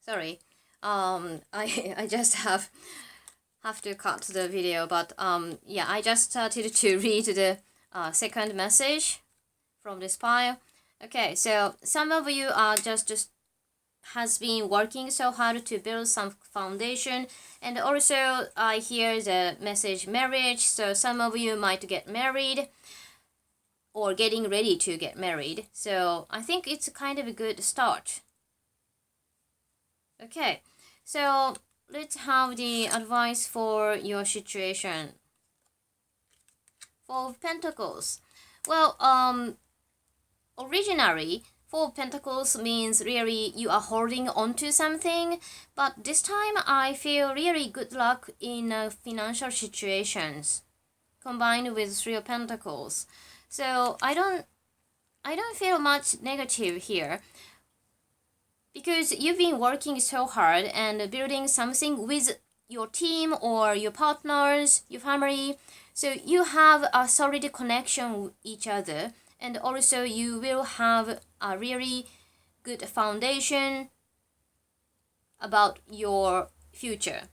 Sorry. I just have to cut the video, but yeah, I just started to read the second message from this pile. Okay, so some of you are just has been working so hard to build some foundation, and also I hear the message marriage, so some of you might get married or getting ready to get married, so I think it's kind of a good start. Okay, so let's have the advice for your situation. Four of Pentacles. Well, originally, Four of Pentacles means really you are holding on to something, but this time I feel really good luck in financial situations, combined with Three of Pentacles. So I don't feel much negative here, because you've been working so hard and building something with your team or your partners, your family. So you have a solid connection with each other, and also you will have a really good foundation about your future.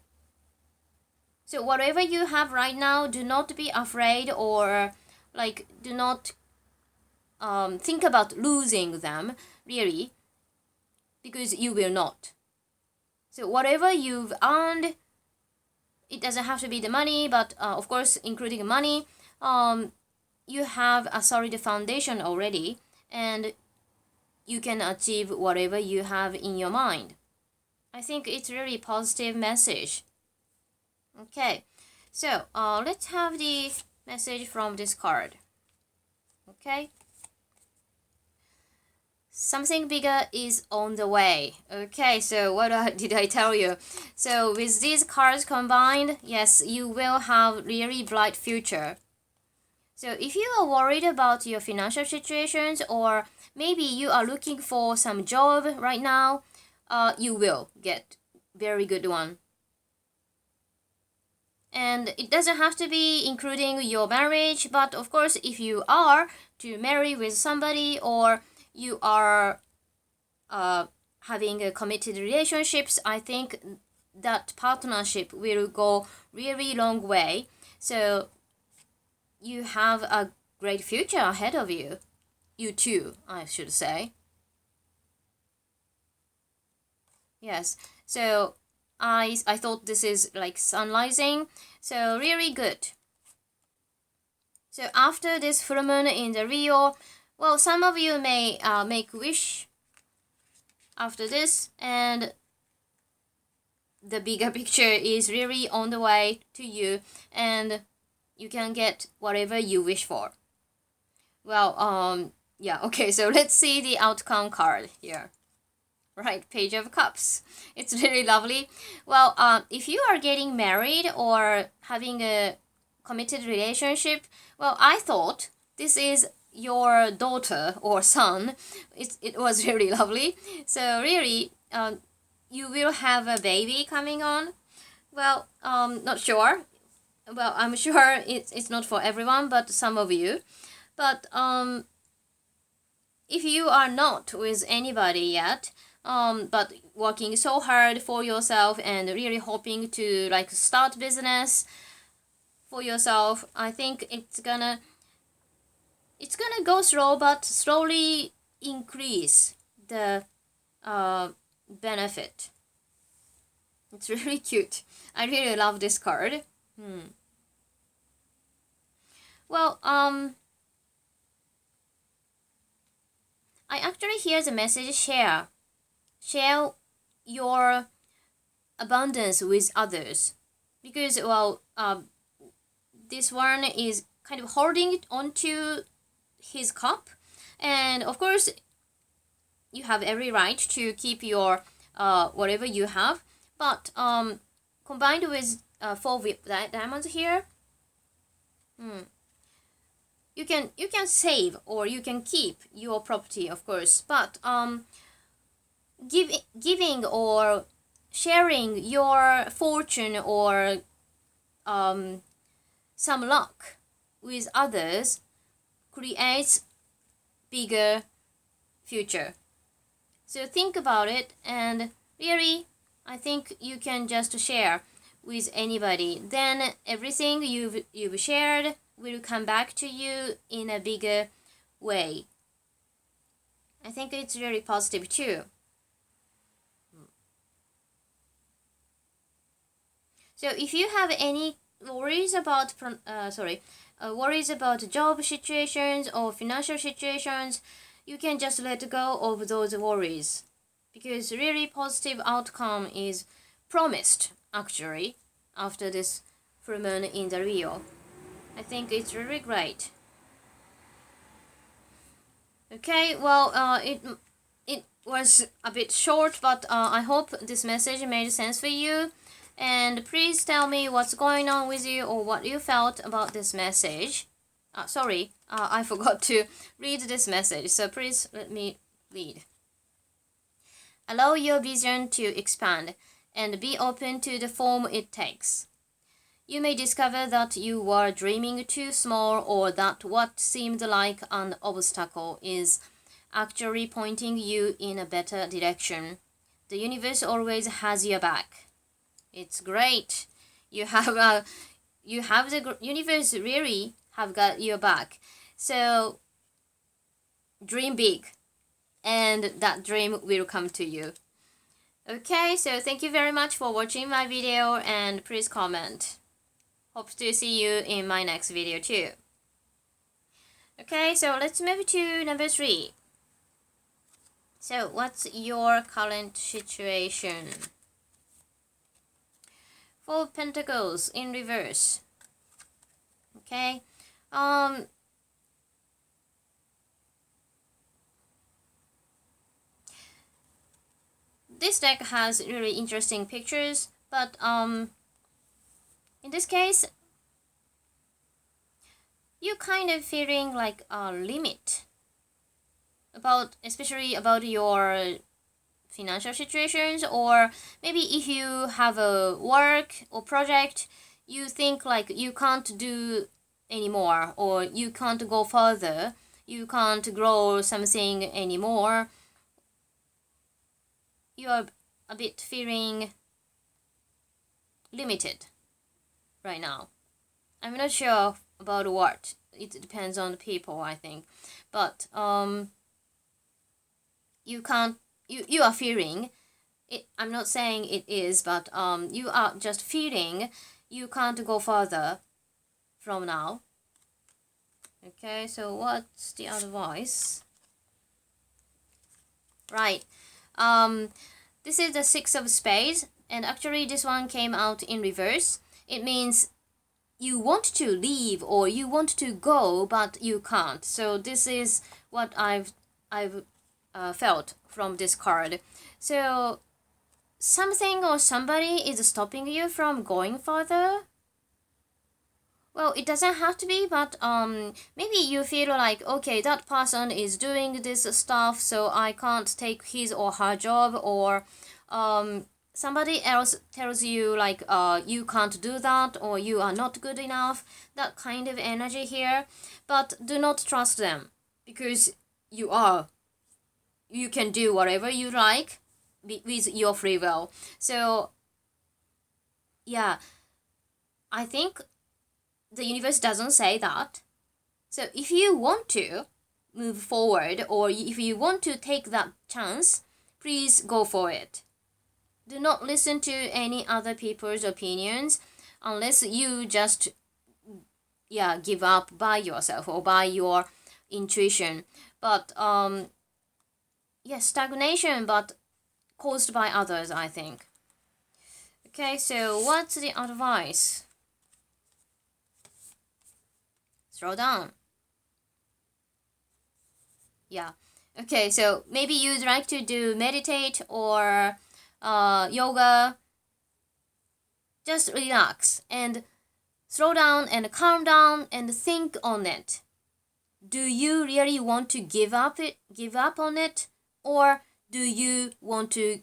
So whatever you have right now, do not be afraid, or do not think about losing them, really, because you will not. So whatever you've earned, it doesn't have to be the money, but of course including money, you have a solid foundation already, and you can achieve whatever you have in your mind. I think it's really positive message. Okay, so let's have the message from this card. Okay, something bigger is on the way. Okay, so what did I tell you? So with these cards combined, yes, you will have really bright future. So if you are worried about your financial situations, or maybe you are looking for some job right now, you will get very good one. And it doesn't have to be including your marriage, but of course if you are to marry with somebody, or you are having a committed relationships, I think that partnership will go really long way. So you have a great future ahead of you. You too, I should say. Yes, so I thought this is like sun rising, so really good. So after this full moon in the Rio, well, some of you may make wish after this, and the bigger picture is really on the way to you, and you can get whatever you wish for. Well, yeah, okay, so let's see the outcome card here. Right, Page of Cups. It's really lovely. Well, if you are getting married or having a committed relationship, well, I thought this is your daughter or son. It was really lovely. So really, you will have a baby coming on. Well, not sure. Well, I'm sure it's not for everyone, but some of you. But if you are not with anybody yet, but working so hard for yourself and really hoping to start business for yourself, I think it's gonna go slow, but slowly increase the benefit. It's really cute. I really love this card. Well, I actually hear the message share your abundance with others, because well, this one is kind of holding onto his cup, and of course you have every right to keep your whatever you have, but combined with four diamonds here, you can save or you can keep your property, of course, but giving or sharing your fortune or some luck with others creates bigger future. So think about it and really, I think you can just share with anybody. Then everything you've shared will come back to you in a bigger way. I think it's really positive too. So if you have any worries about worries about job situations or financial situations, you can just let go of those worries, because really positive outcome is promised actually after this full moon in the Rio. I think it's really great. Okay, well, it was a bit short, but I hope this message made sense for you. And please tell me what's going on with you or what you felt about this message. Sorry, I forgot to read this message, so please let me read. Allow your vision to expand and be open to the form it takes. You may discover that you were dreaming too small, or that what seemed like an obstacle is actually pointing you in a better direction. The universe always has your back. It's great. You have the universe really have got your back. So dream big, and that dream will come to you. Okay, so thank you very much for watching my video, and please comment. Hope to see you in my next video too. Okay, so let's move to number 3. So what's your current situation? 4 Pentacles in reverse. Okay. This deck has really interesting pictures, but in this case, you're kind of feeling like a limit especially about your financial situations, or maybe if you have a work or project, you think like you can't do anymore, or you can't go further, you can't grow something anymore. You are a bit feeling limited right now. I'm not sure about what. It depends on the people, I think. But you are feeling it. I'm not saying it is, but you are just feeling you can't go further from now. Okay, so what's the advice? Right. This is the 6 of Spades, and actually this one came out in reverse. It means you want to leave or you want to go, but you can't. So this is what I've felt from this card. So something or somebody is stopping you from going further. Well, it doesn't have to be, but maybe you feel like, okay, that person is doing this stuff, so I can't take his or her job, or somebody else tells you like you can't do that, or you are not good enough, that kind of energy here. But do not trust them, because you can do whatever you like with your free will. So yeah, I think the universe doesn't say that. So if you want to move forward, or if you want to take that chance, please go for it. Do not listen to any other people's opinions unless you just give up by yourself or by your intuition. But stagnation, but caused by others, I think. Okay, so what's the advice? Slow down. Yeah. Okay, so maybe you'd like to do meditate or yoga. Just relax and slow down and calm down and think on it. Do you really want to give up on it, or do you want to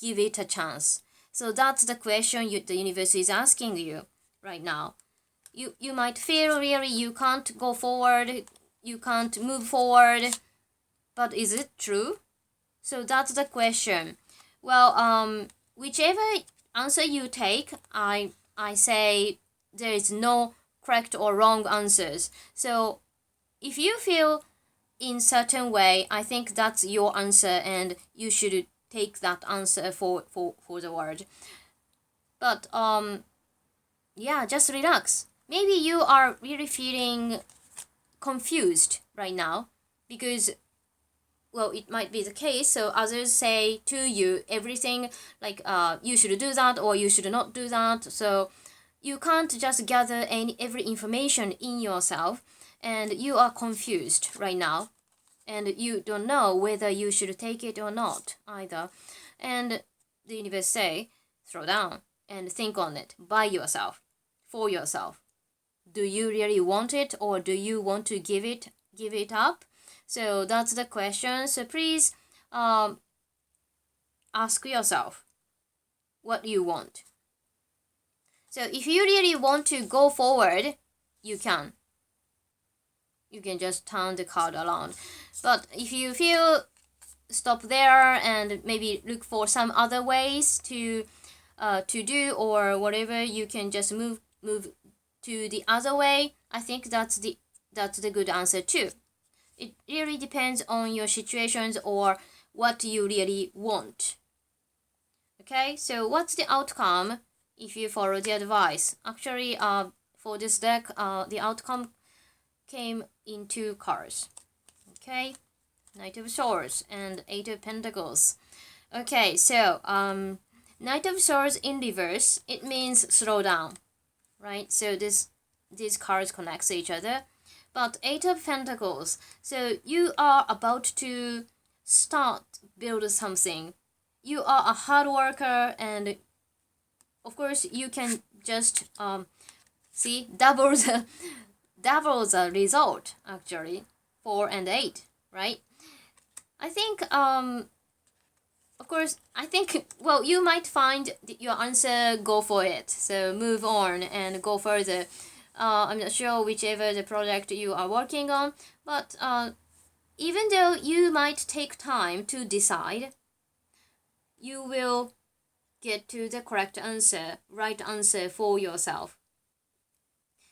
give it a chance? So that's the question the universe is asking you right now. You might feel really you can't go forward, you can't move forward, but is it true? So that's the question. Well, whichever answer you take, I say there is no correct or wrong answers. So if you feel in certain way, I think that's your answer and you should take that answer for the word. But yeah, just relax. Maybe you are really feeling confused right now because, well, it might be the case. So others say to you everything like you should do that or you should not do that. So you can't just gather every information in yourself, and you are confused right now, and you don't know whether you should take it or not either. And the universe say, slow down and think on it by yourself, for yourself. Do you really want it, or do you want to give it up? So that's the question. So please ask yourself what you want. So if you really want to go forward, you can just turn the card around. But if you feel stop there and maybe look for some other ways to do or whatever, you can just move to the other way. I think that's the good answer too. It really depends on your situations or what you really want. Okay, so what's the outcome if you follow the advice? Actually, for this deck, the outcome came in 2 cards. Okay, Knight of Swords and 8 of Pentacles. Okay, so Knight of Swords in reverse, it means slow down, right? So these cards connect each other. But 8 of Pentacles, so you are about to start build something. You are a hard worker, and of course you can just see double the result actually. 4 and 8, right? I think of course, I think, well, you might find your answer, go for it. So move on and go further. I'm not sure whichever the project you are working on, but even though you might take time to decide, you will get to the correct answer, right answer for yourself.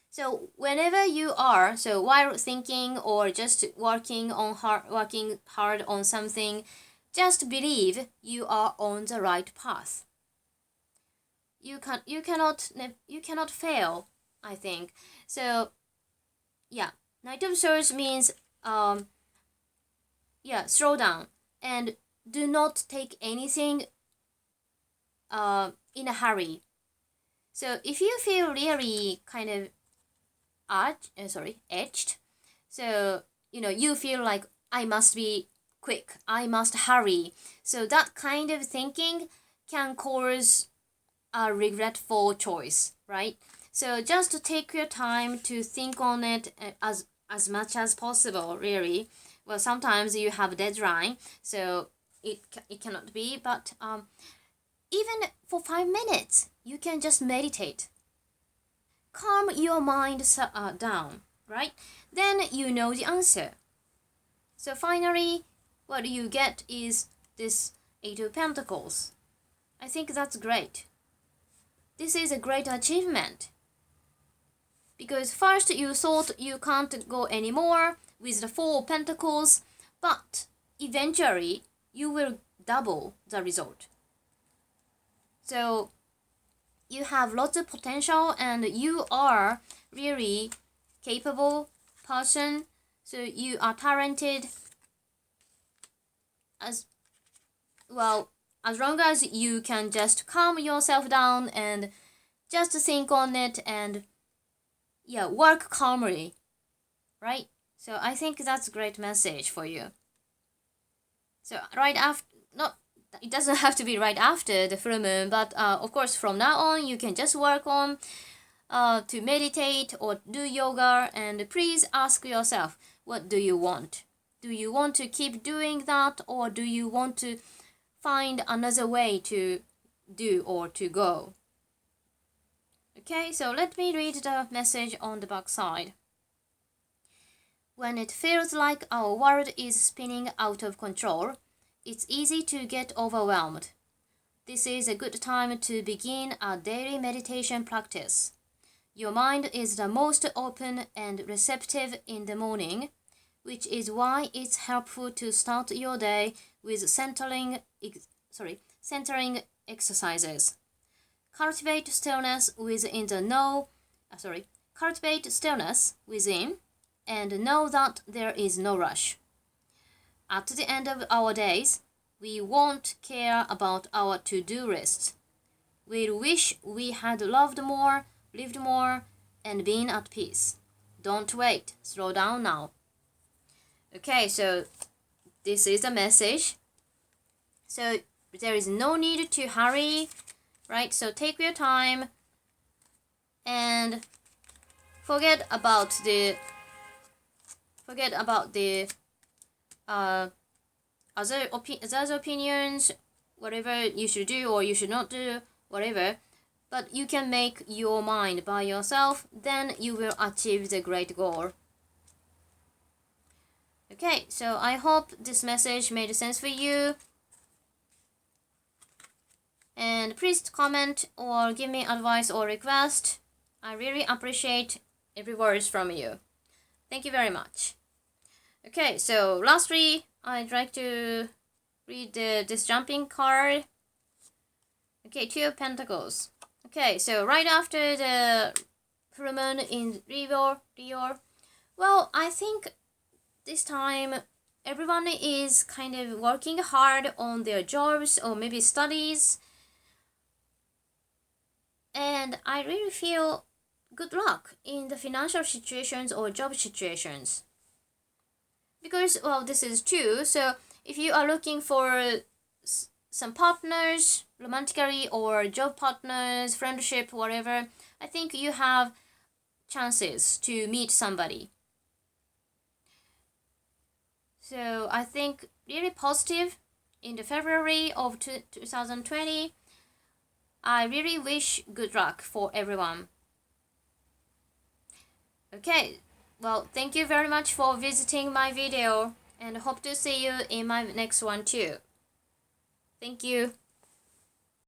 So whenever you are, so while thinking or just working hard on something, just believe you are on the right path. You cannot fail, I think. So yeah, Knight of Swords means slow down and do not take anything in a hurry. So if you feel really kind of edged, so you feel like I must be quick, I must hurry. So that kind of thinking can cause a regretful choice, right? So just take your time to think on it as much as possible, really. Well, sometimes you have a deadline, so it cannot be, but even for 5 minutes, you can just meditate. Calm your mind down, right? Then you know the answer. So finally, what you get is this 8 of Pentacles. I think that's great. This is a great achievement. Because first you thought you can't go anymore with the 4 of Pentacles, but eventually you will double the result. So you have lots of potential and you are really capable person. So you are talented. As well, as long as you can just calm yourself down and just think on it and work calmly, right? So I think that's a great message for you. So right after, it doesn't have to be right after the full moon, but of course from now on you can just work on to meditate or do yoga, and please ask yourself, what do you want? Do you want to keep doing that, or do you want to find another way to do or to go? Okay, so let me read the message on the back side. When it feels like our world is spinning out of control, it's easy to get overwhelmed. this is a good time to begin a daily meditation practice. Your mind is the most open and receptive in the morning, which is why it's helpful to start your day with centering exercises. Cultivate stillness within cultivate stillness within and know that there is no rush. At the end of our days, we won't care about our to-do lists. We'll wish we had loved more, lived more, and been at peace. Don't wait. Slow down now. Okay, so this is the message. So there is no need to hurry, right? So take your time and forget about the other opinions, whatever you should do or you should not do, whatever. But you can make your mind by yourself, then you will achieve the great goal. Okay, so I hope this message made sense for you. And please comment or give me advice or request. I really appreciate every word from you. Thank you very much. Okay, so lastly, I'd like to read this jumping card. Okay, Two of Pentacles. Okay, so right after the full moon in Leo, well, I think this time everyone is kind of working hard on their jobs or maybe studies. And I really feel good luck in the financial situations or job situations. Because, well, this is true. So if you are looking for some partners, romantically or job partners, friendship, whatever, I think you have chances to meet somebody. So I think really positive in the February of 2020. I really wish good luck for everyone. Okay, well, thank you very much for visiting my video and hope to see you in my next one too. Thank you.